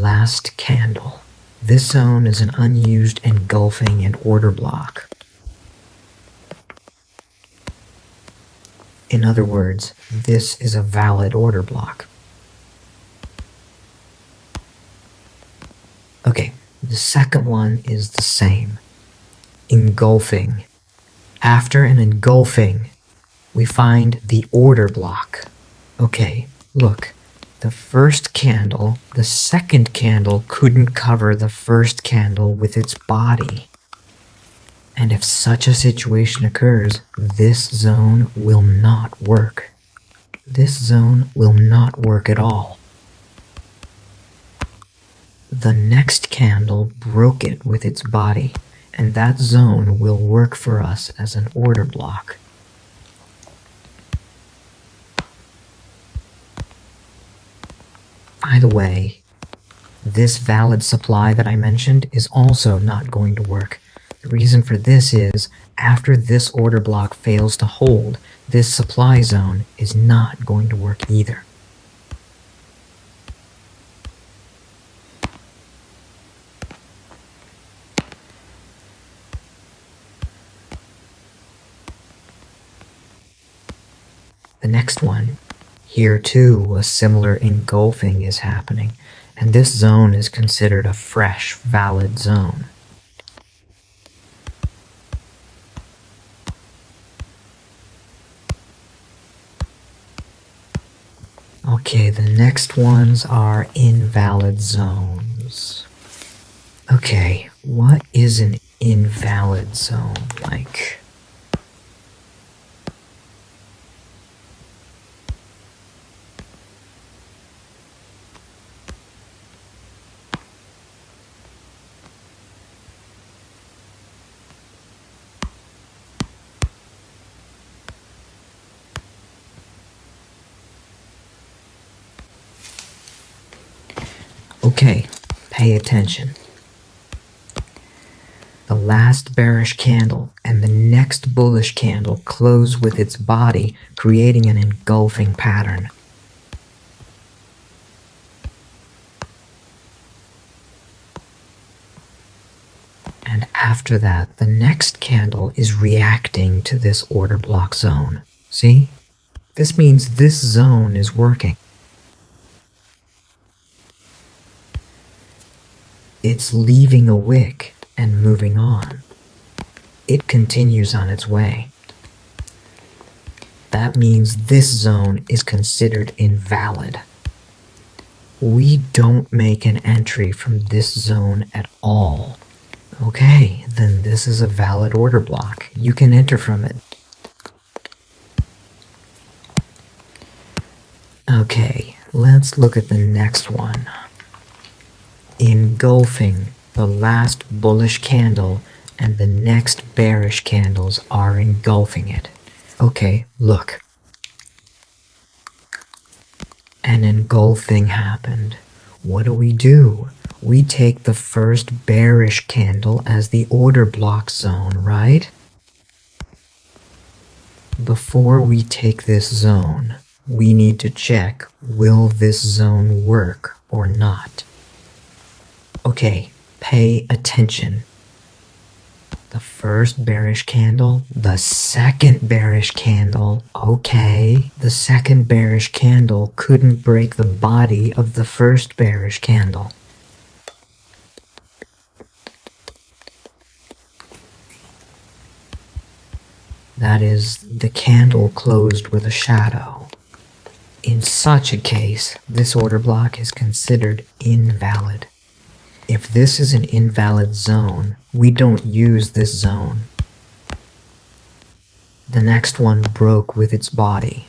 last candle. This zone is an unused engulfing and order block. In other words, this is a valid order block. Okay, the second one is the same. Engulfing. After an engulfing, we find the order block. Okay, look, the first candle, the second candle couldn't cover the first candle with its body. And if such a situation occurs, this zone will not work. This zone will not work at all. The next candle broke it with its body, and that zone will work for us as an order block. By the way, this valid supply that I mentioned is also not going to work. The reason for this is, after this order block fails to hold, this supply zone is not going to work either. The next one, here too a similar engulfing is happening, and this zone is considered a fresh, valid zone. Okay, the next ones are invalid zones. Okay, what is an invalid zone like? Okay, pay attention. The last bearish candle and the next bullish candle close with its body, creating an engulfing pattern. And after that, the next candle is reacting to this order block zone. See? This means this zone is working. It's leaving a wick and moving on. It continues on its way. That means this zone is considered invalid. We don't make an entry from this zone at all. Okay, then this is a valid order block. You can enter from it. Okay, let's look at the next one. Engulfing. The last bullish candle and the next bearish candles are engulfing it. Okay, look. An engulfing happened. What do? We take the first bearish candle as the order block zone, right? Before we take this zone, we need to check, will this zone work or not? Okay, pay attention. The first bearish candle, the second bearish candle, okay, the second bearish candle couldn't break the body of the first bearish candle. That is, the candle closed with a shadow. In such a case, this order block is considered invalid. If this is an invalid zone, we don't use this zone. The next one broke with its body.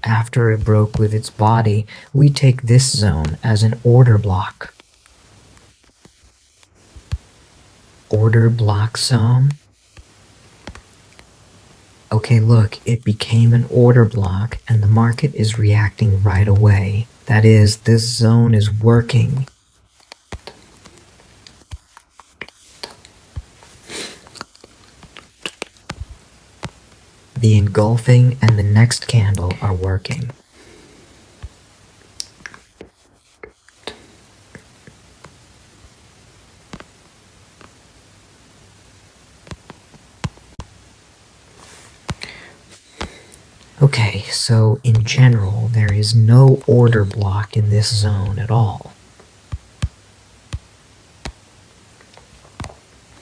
After it broke with its body, we take this zone as an order block. Order block zone? Okay, look, it became an order block and the market is reacting right away. That is, this zone is working. The engulfing and the next candle are working. Okay, so in general, there is no order block in this zone at all.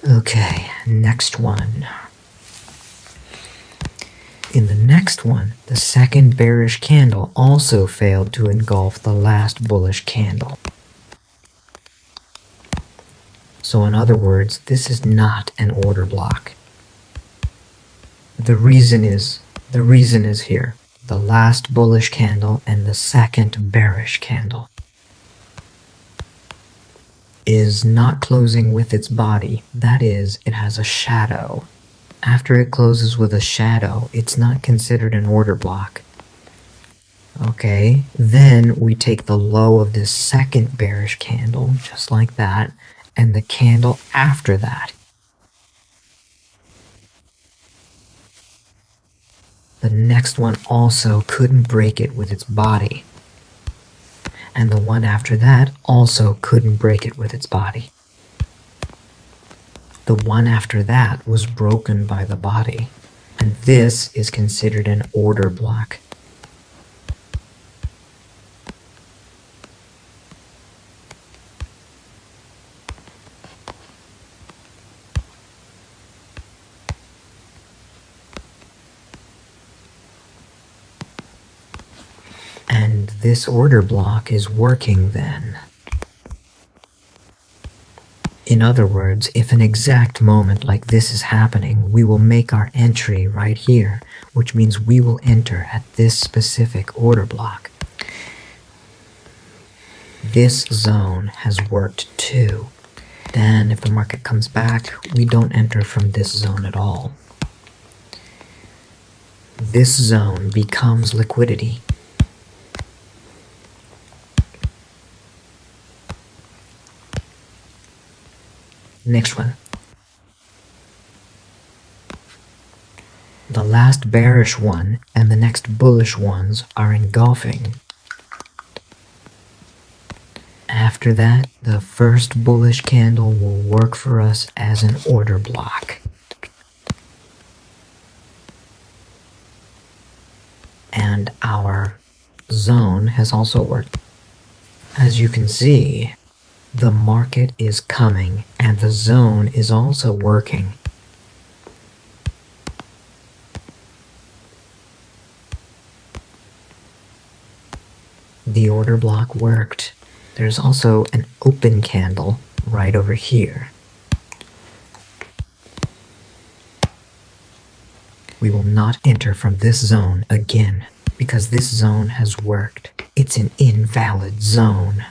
Okay, next one. In the next one, the second bearish candle also failed to engulf the last bullish candle. So in other words, this is not an order block. The reason is here. The last bullish candle and the second bearish candle is not closing with its body. That is, it has a shadow. After it closes with a shadow, it's not considered an order block. Okay, then we take the low of this second bearish candle, just like that, and the candle after that. The next one also couldn't break it with its body. And the one after that also couldn't break it with its body. The one after that was broken by the body. And this is considered an order block. And this order block is working then. In other words, if an exact moment like this is happening, we will make our entry right here, which means we will enter at this specific order block. This zone has worked too. Then if the market comes back, we don't enter from this zone at all. This zone becomes liquidity. Next one. The last bearish one and the next bullish ones are engulfing. After that, the first bullish candle will work for us as an order block. And our zone has also worked. As you can see, the market is coming and the zone is also working. The order block worked. There's also an open candle right over here. We will not enter from this zone again because this zone has worked. It's an invalid zone.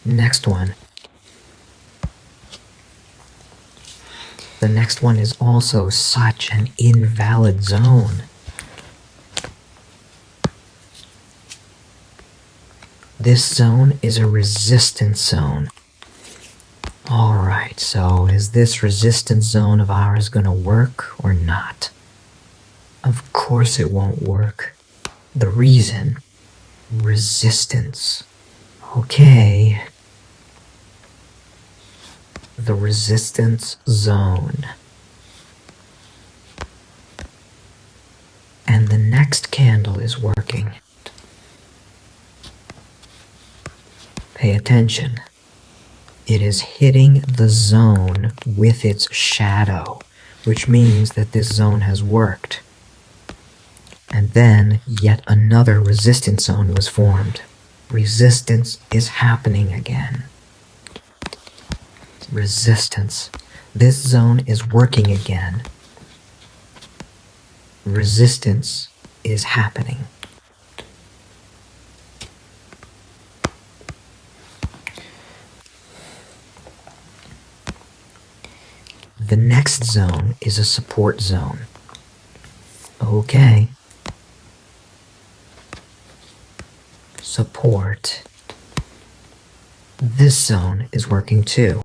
Next one. The next one is also such an invalid zone. This zone is a resistance zone. Alright, so is this resistance zone of ours going to work or not? Of course it won't work. The reason? Resistance. Okay. The resistance zone. And the next candle is working. Pay attention. It is hitting the zone with its shadow, which means that this zone has worked. And then yet another resistance zone was formed. Resistance is happening again. Resistance. This zone is working again. Resistance is happening. The next zone is a support zone. Okay. Support. This zone is working too.